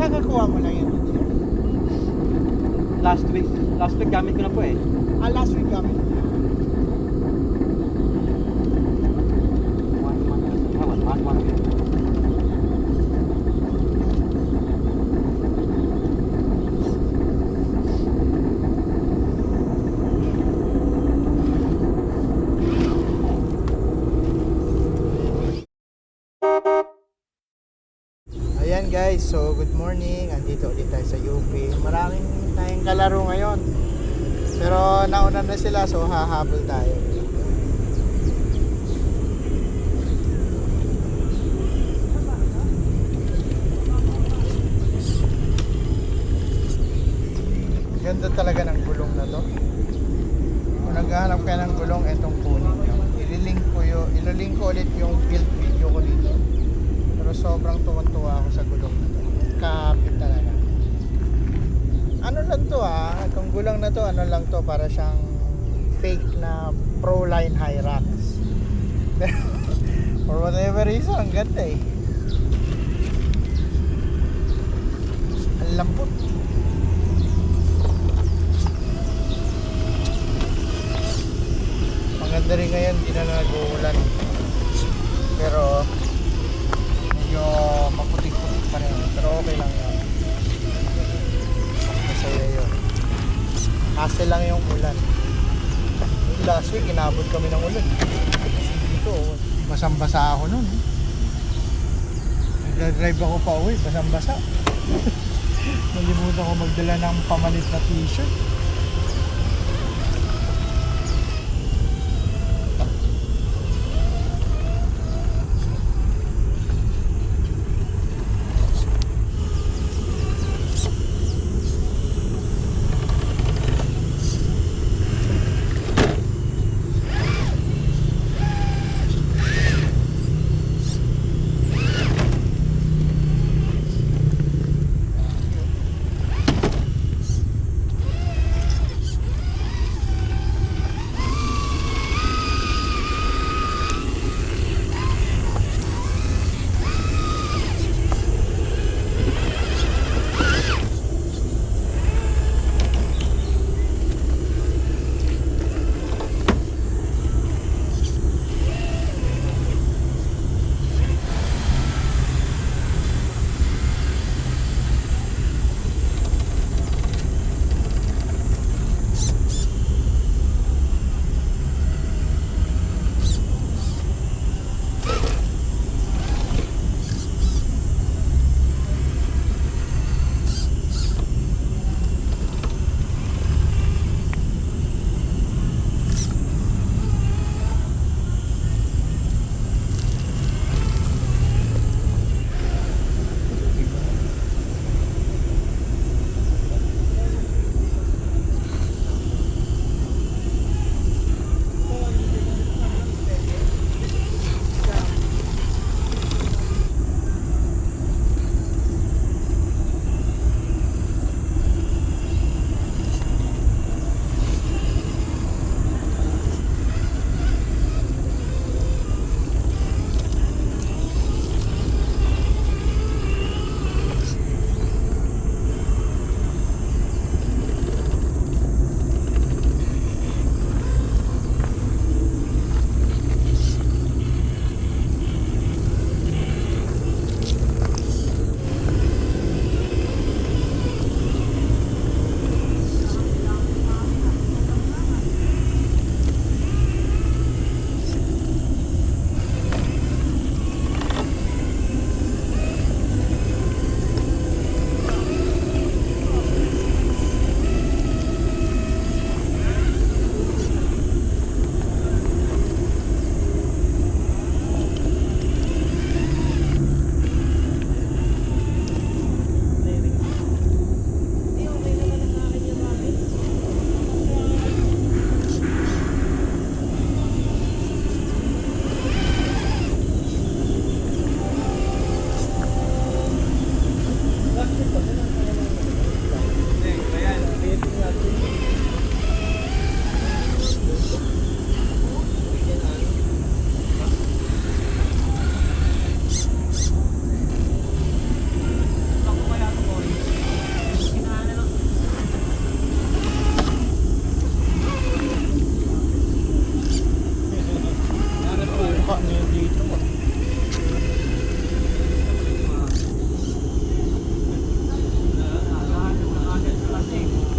kakakuha mo lang yun? Last week gamit ko na po eh. Last week kami. One month. Ayan guys, so good morning. Andito ulit tayo sa UP. Maraming tayong kalaro ngayon. Pero nauna na sila, so hahabol tayo. Ganda talaga ng gulong na to. Kung naghahanap kayo ng gulong, etong kunin nyo. Ililink ko ulit yung build video ko dito. Pero sobrang tuwan-tuwa ako sa gulong na to. Kapit talaga. Ano lang to itong gulong na to, ano lang to, para siyang fake na Proline Hyrax. For whatever reason, ang ganda eh. Ang lambot. Maganda rin ngayon, di na nag-uulan. Pero medyo maputik-putik pa rin. Pero okay lang yun. Masaya yun. Kasi lang yung ulan. Last week, inabot kami ng ulan. Kasi dito, basang-basa ako nun. Nagdadrive ako pa uwi, basang-basa. Nalimutan ko magdala ng pamalit na t-shirt.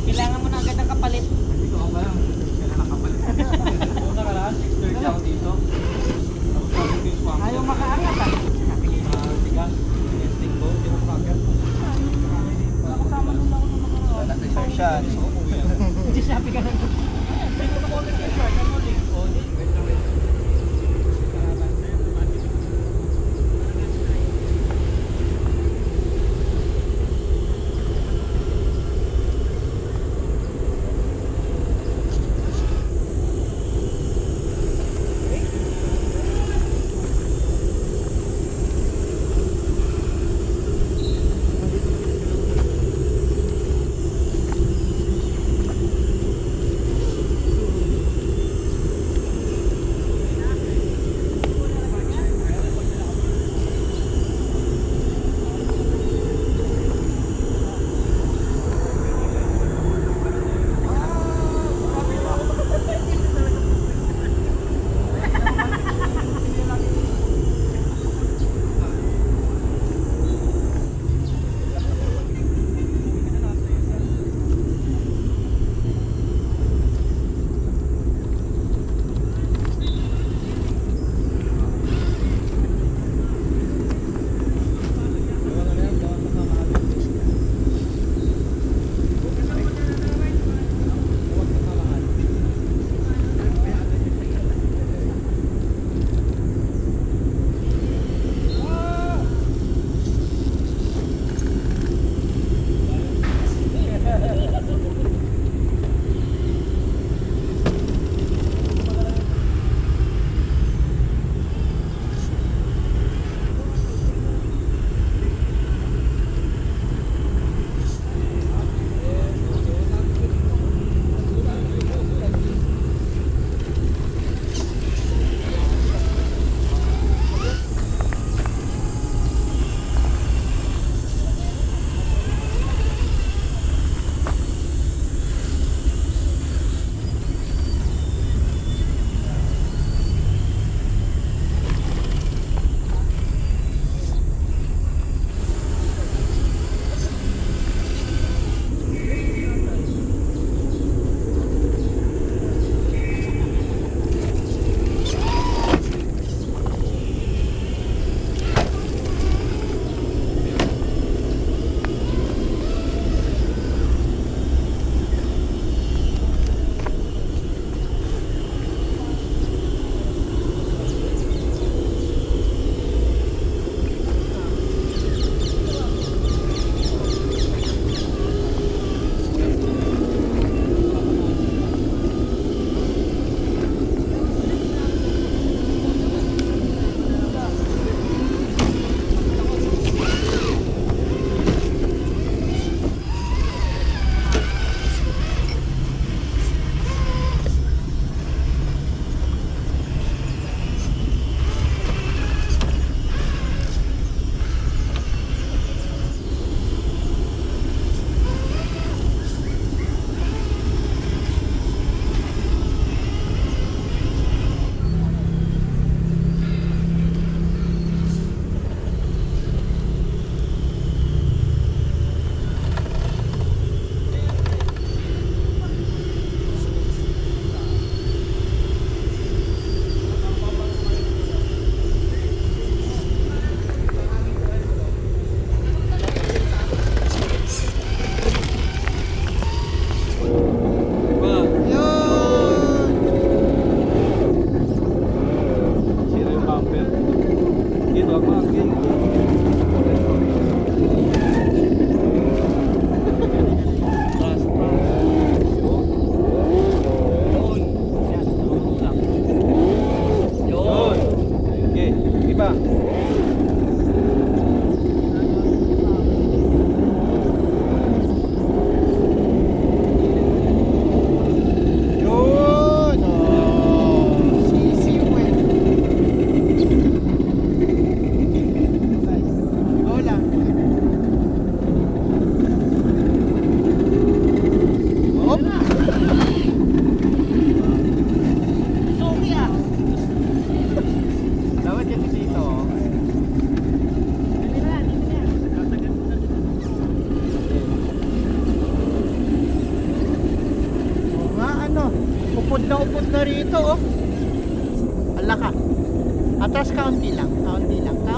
Kailangan mo na agad ng kapalit. Hindi ko ako lang. Kailan nakapalit. Una ka lang, 6:30 ako dito. Tapos sabi ko yung swamp. Ayaw makaangat ah. Tigas, nesting boat, hindi mo makagat. Kasama nung ako nung makaraon. Nag-research siya. Hindi sabi ka na. Hindi ko na comment yung short. Ano ulit?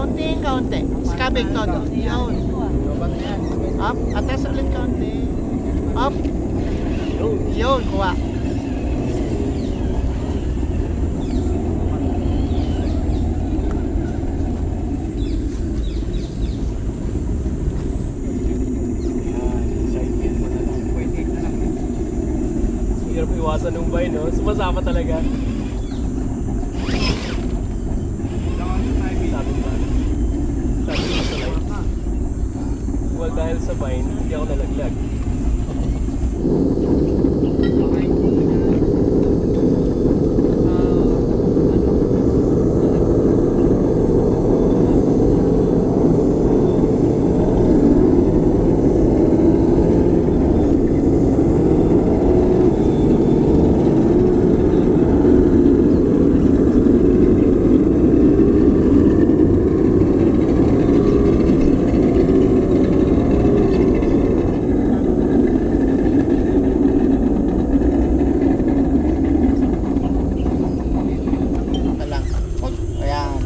Kaunting-kaunti. Skabig todo. Yun. Up. Atas ulit kaunti. Up. Yun. Kuha. Hirap iwasan ng bay, no? Sumasama talaga. Sabi ko sa live. Well, dahil sa vine, hindi ako nalaglag. Ito lang. Ayan.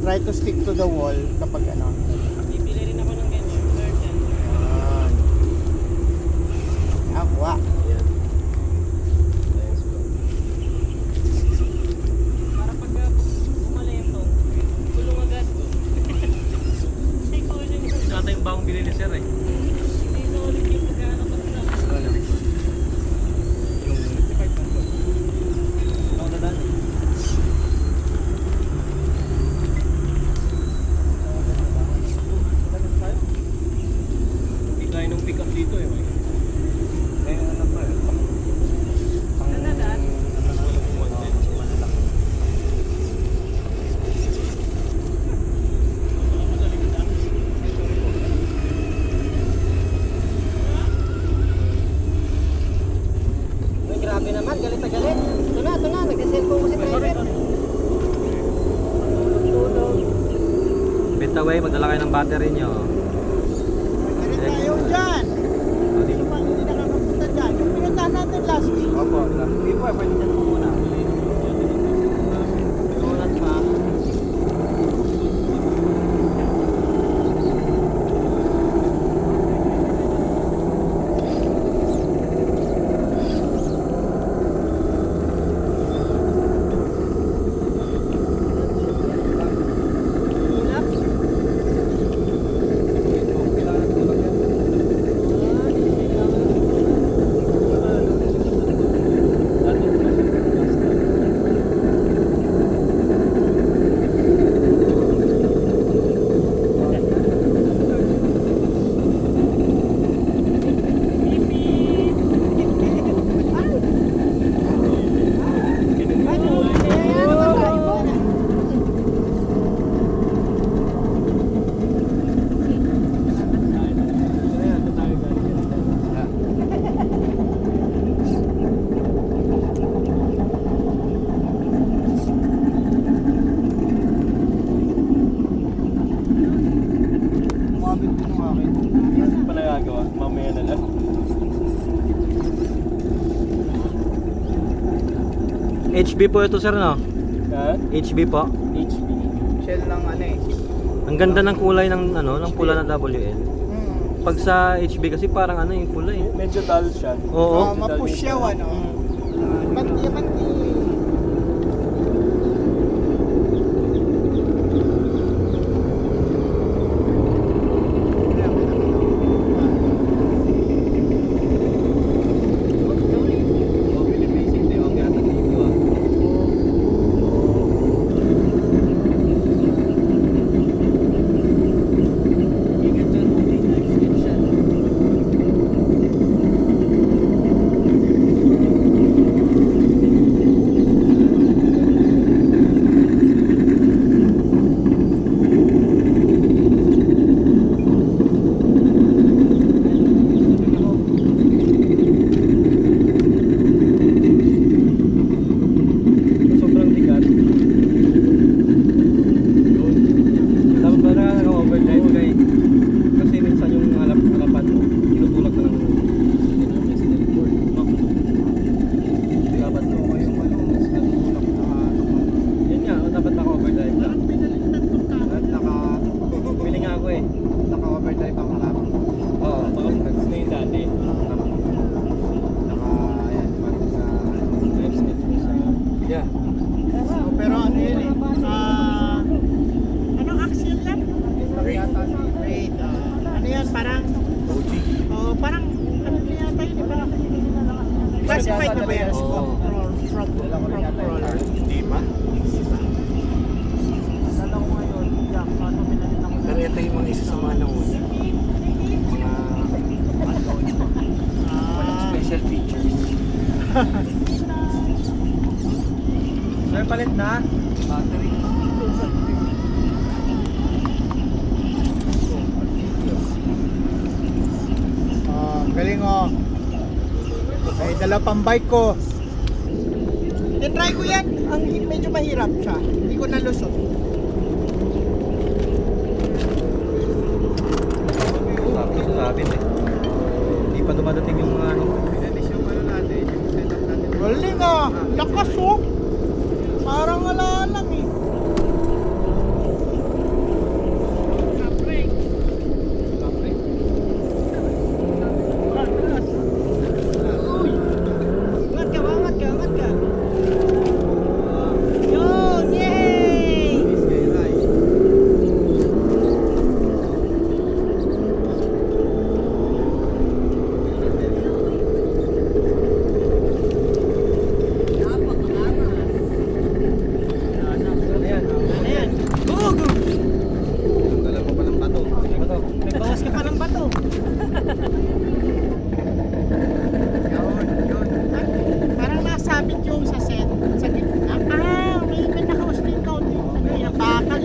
Try to stick to the wall kapag ano. Bibili rin ako ng ganyan. Curtain. Ayan. Ayan, kuha. Ayan. Thanks, bro. Para pag umalim to, kulong agad. Hindi kulong yun. Ito yung bagong binili ni Sir eh. Hindi na ulit yung pagkano pa sa Yung 55 na to. Ako na daan. Bigay nung pick up dito eh. Eh, ano pa eh. Nadadaan. Uy, grabe naman, galit na galit. Ito na, nagsiselfone ko si driver. Tulog. Bentaway, magdala kayo ng battery nyo. Galit tayo dyan. Hindi pa hindi nakakapunta dyan. Yung pinuntahan natin last week. Opo, hindi po eh, pwede dyan po muna. Ulat pa. Umabit din yung akin. Ano pa nagagawa? Mamaya na lang. HB po ito sir no? Ha? HB po. HB. Shell ng ano eh. Ang ganda ng kulay ng ano, ng pula ng WL. Pag sa HB kasi parang ano yung kulay. Medyo dull siya. Oh, Oo. mapusyaw ano. Banti. Parang, ano na yata yun? Parang, classified na ba yan? Oo. Front crawler. Hindi pa. Nalala ko ngayon, Jack, paano pinalit ako Pero ito yung mga isa sa mga nauna. Mga special features. Sir, palit na? Battery. Galing oh. Ay, dala pang bike ko. Tinry ko yan. Ang medyo mahirap siya. Hindi ko nalusot. Sabi eh. Hindi pa dumadating yung mga ano. Pinalis yung ano natin, yung setup natin. Galing ah. Lakas oh. Parang wala lang eh. Angat ka, angat ka, angat ka. Yun, yay! Ano yan? Go, go! Dala mo pa ng bato. Bato. May bawas ka pa ng bato. Parang nasabit yung sa set, sa gitna. May naka-usling count yun. Ano yung bakal.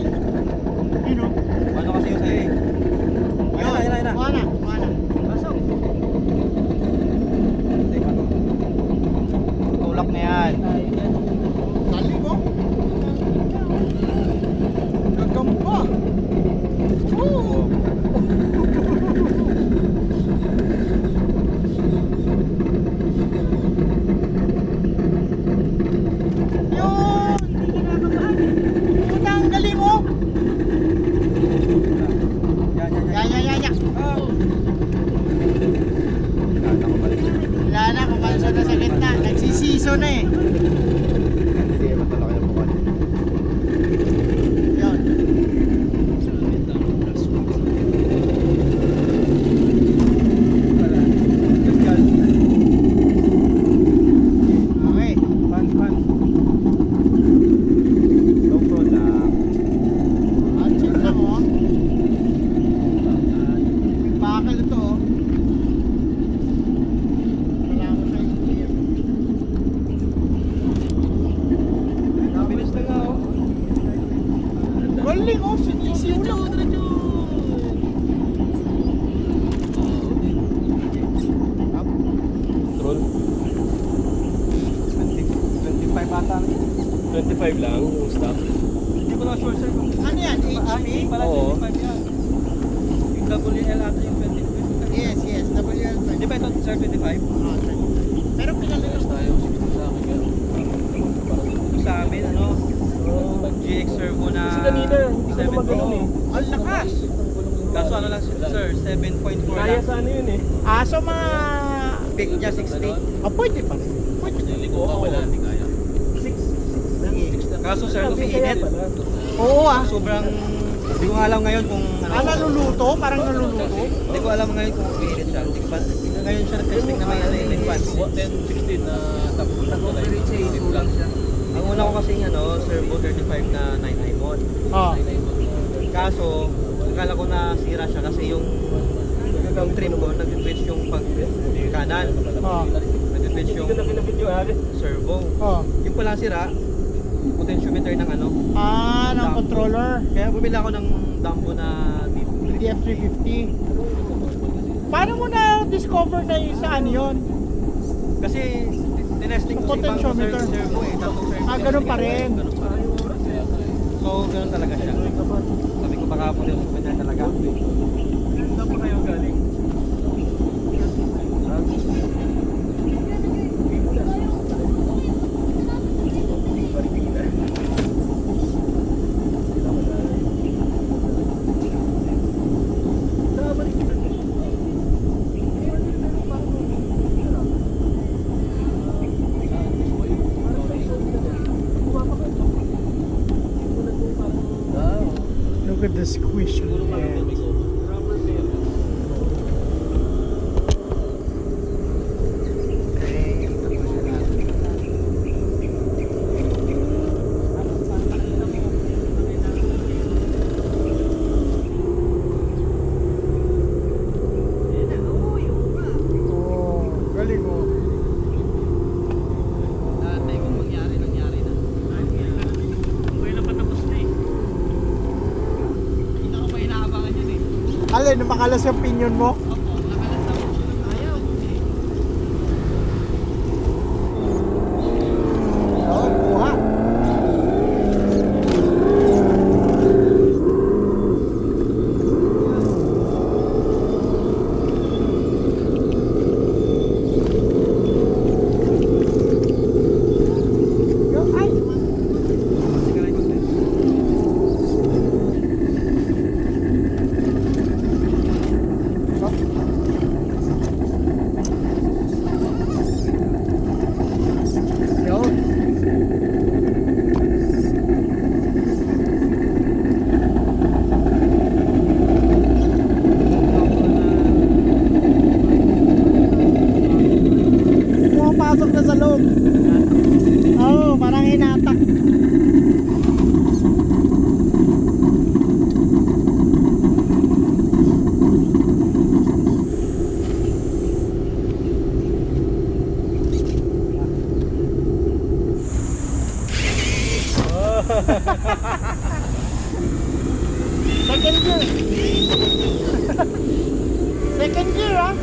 You know? Paano kasi yung sa'yo eh? Ayun na. Wala. Pasok. Hindi pa to. Tulak na yan. Dali mo. Gagamba. Oo. Yun! Hindi ka nakakabahan. Puta, ang galing mo. Ya. Kata ko pala. Wala na, kumalso na sa gitna. Nagsisiso na eh. Hindi, matalaki ang mukha niya. Yun. Okay. Pan. Low product. At check na mo. May bakal ito oh. Wala mo sa engineer. Nabilis na nga oh. Galing oh, sinisiw lang. Troll. 25 ata. 25 lang yung stop. Hindi ko lang sure sir kung Ano yan? HP? pala Oo. 25 yan. Yung WL ata yung 25. Yes, WL20. Di ba ito sir 25? Pero pinalilos tayo. Ito sa amin ano? GX servo na 7 Ang lakas. Kaso ano lang sir, 7.4 lang. sa ano yun eh. So mga... Peak niya 60. Pwede pa rin. Pwede. Kaso sir, umiinit. Oo Sobrang, hindi ko nga alam ngayon kung ano. naluluto? Parang naluluto? Hindi ko alam ngayon kung umiinit siya. Hindi ko pa, ngayon siya nag-testing na may ano yung fans. 10, 16 na tapos lang siya. Ang una ko kasing ano, servo 35 na 9i mod. Kaso, akala ko na sira siya kasi yung trim ko, nag-twitch yung pag-kanan. Nag-twitch yung servo. Yung pala sira, potentiometer ng ano. Ng Dumbo. controller. Kaya bumili ako ng Dumbo na DF350. Paano mo na-discover na yung saan yun? Kasi tinesting ko sa ibang Potentiometer. servo eh. Tatlong servo. Ganun pa rin. Ganun pa rin. So, ganun talaga siya. Sabi ko baka potentiometer talaga. Saan pa kayo galing? Look at the squish on the end. Alin, makalas yung pinion mo? Opo, nakalas ako. Ayaw. Oo, buha. Ay! Yun. Pumapasok na sa loob. Oo, parang hinatak. Second gear. Second gear, ah.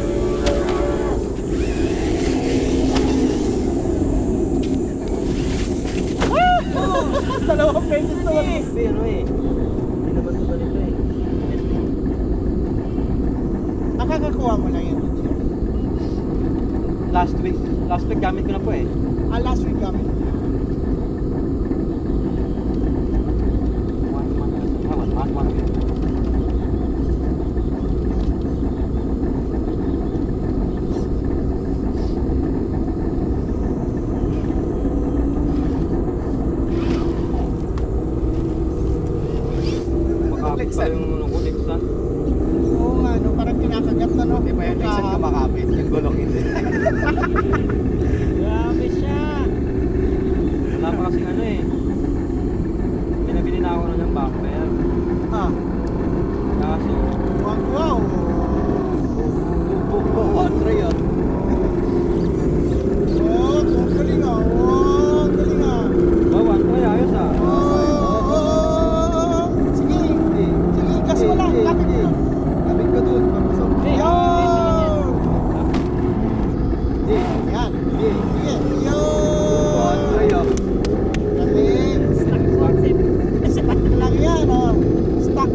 Dalawang beses na wala. Pero eh. Hindi naman ito ganito eh. Nakakakuha mo lang yan. Last week gamit ko na po eh. Last week kami. One week. Makakapit pa yung Lexan. Oo nga, no, parang kinakagat na, no? Hindi pa yung Lexan kumakapit. Yung gulong hindi. Grabe siya. Wala pa kasing ano eh. Pinabili na ako na ng bumper. Ah, Kaso, wow. Andre yun. Oh, ang galing ah. Oh, ang galing ah. bawan ko ayos ah. Oh, sige. Sige, gas mo lang. Kapit mo. Kapit ko doon. Papasok. Yo! Hindi. Yan. Sige. Yo! Andre yun. Galing. Stuck concept. Stock lang yan, oh. Stock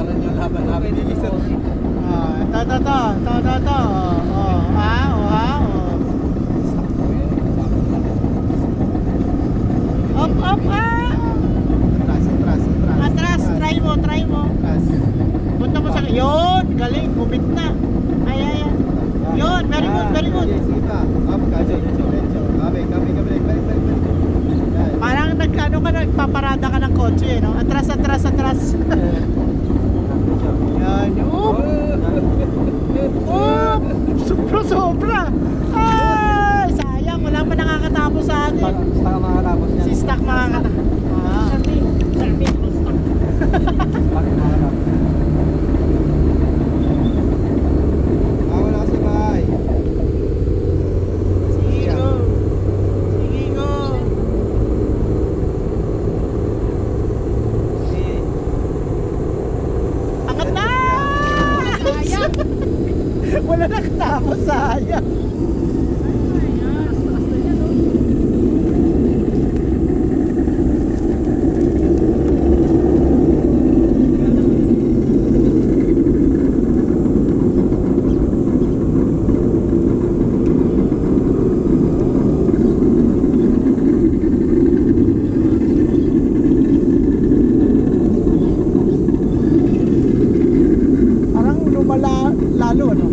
Parang yung laban namin ni Sir. To. Oh, ha. Up, Atras, try mo. Punta mo sa... Yun, galing, kumit na. Ay. Yun, very good. Sige pa. Up, diretso. Balik. Parang nagpaparada ka ng kotse, no? Atras. Yan, sobra. Ay, sayang, wala pa nakakatapos sa atin. Basta ka makatapos niya. Si Stack makakatapos. Bakit makatapos? Wala kasi bahay. Sige, go. Angat na! Wala nakatapos, sayang. Parang lumala lalo, ano?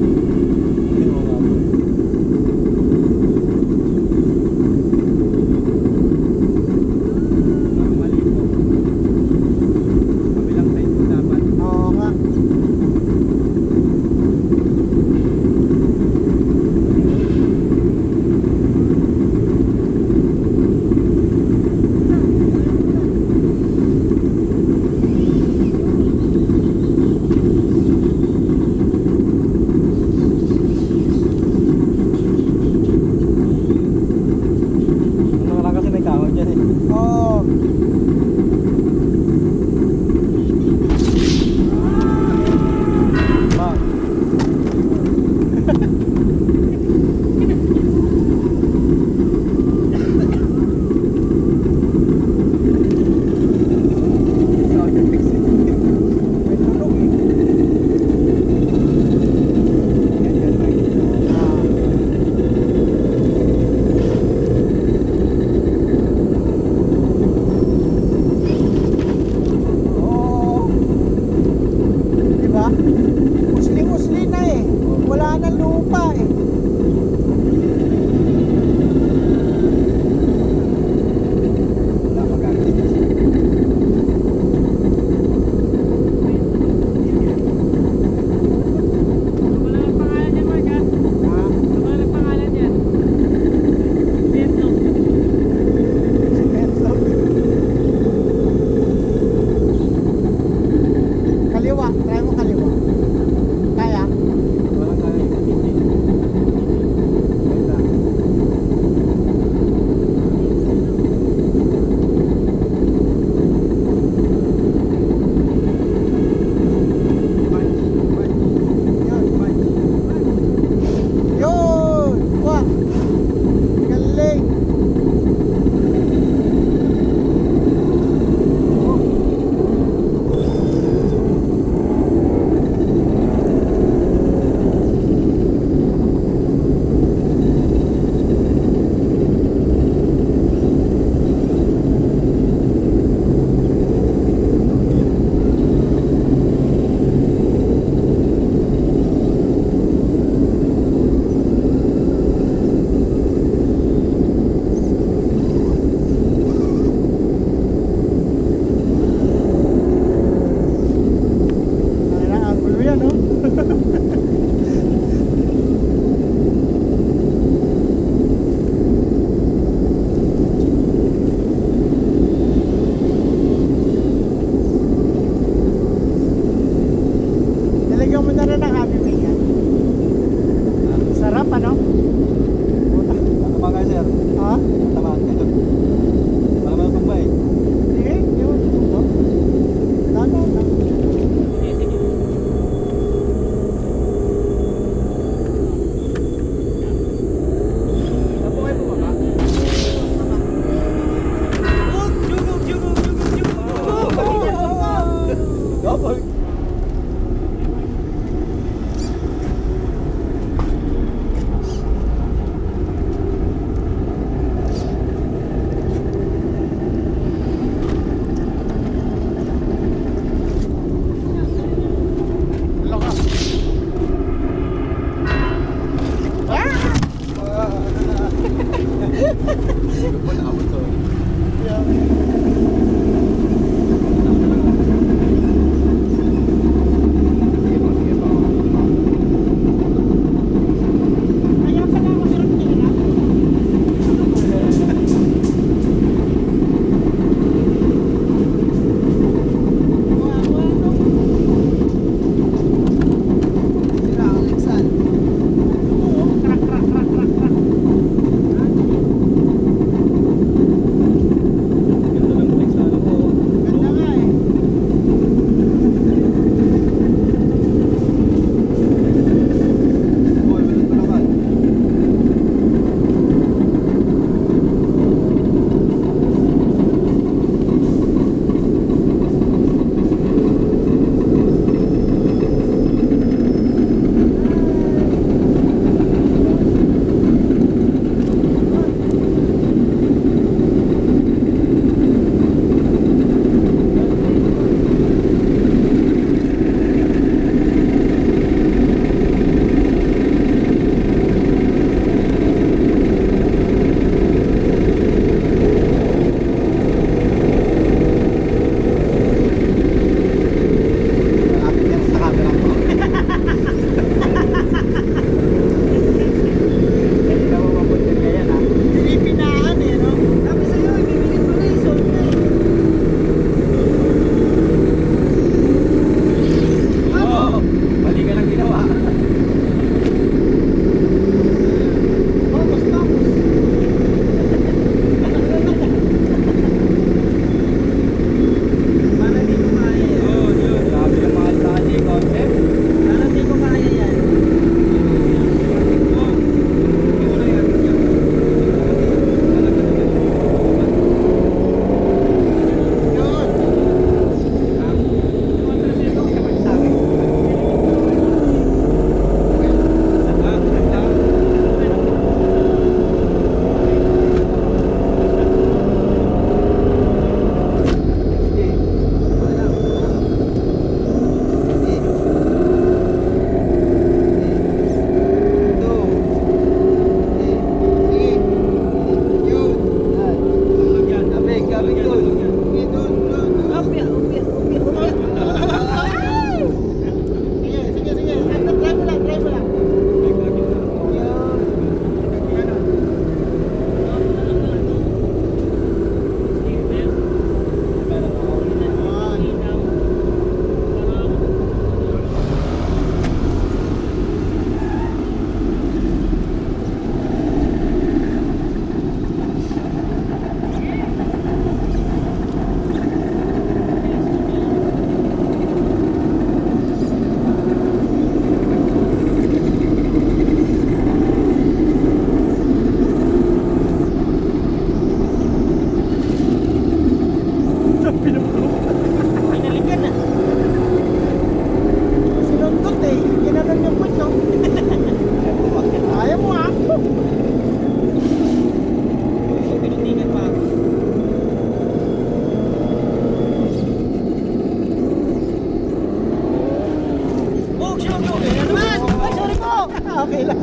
Okay lang.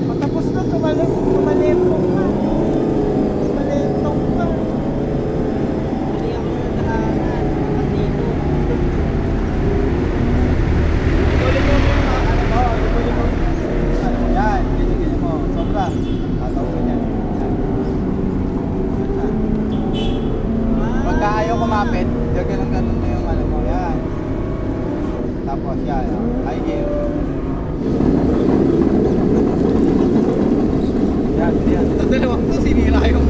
Patapos na, tumalentong ka. Tumalentong ka. Hindi ako nagdaanan. Dito. Tuloy mo yung ano mo, tuloy mo. Ano mo yan, ganyan mo. Sobra. Tataw mo yan. Pagka ayaw kumapit, ganun mo yung ano mo. Yan. Tapos yan. Ay, game. Yan, yan. Ito dalawang to, sinira yung...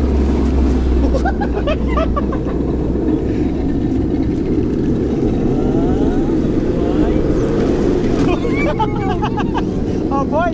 Oh, boy.